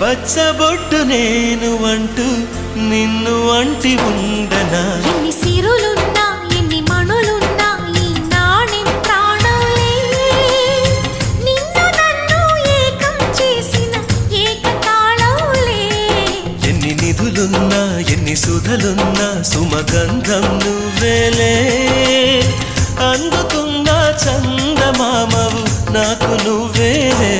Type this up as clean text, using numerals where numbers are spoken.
పచ్చబొట్టు నేను అంటూ నిన్ను అంటి ఉండనా ఎన్ని సిరులున్నా ఎన్ని మణులున్నా ఈ నాణెం ప్రాణంలే నిన్ను నన్ను ఏకం చేసిన ఏకతాళంలే ఎన్ని నిధులున్నా ఎన్ని సుధలున్నా సుమగంధం నువ్వేలే అందుకున్న చందమామవు నాకు నువ్వేలే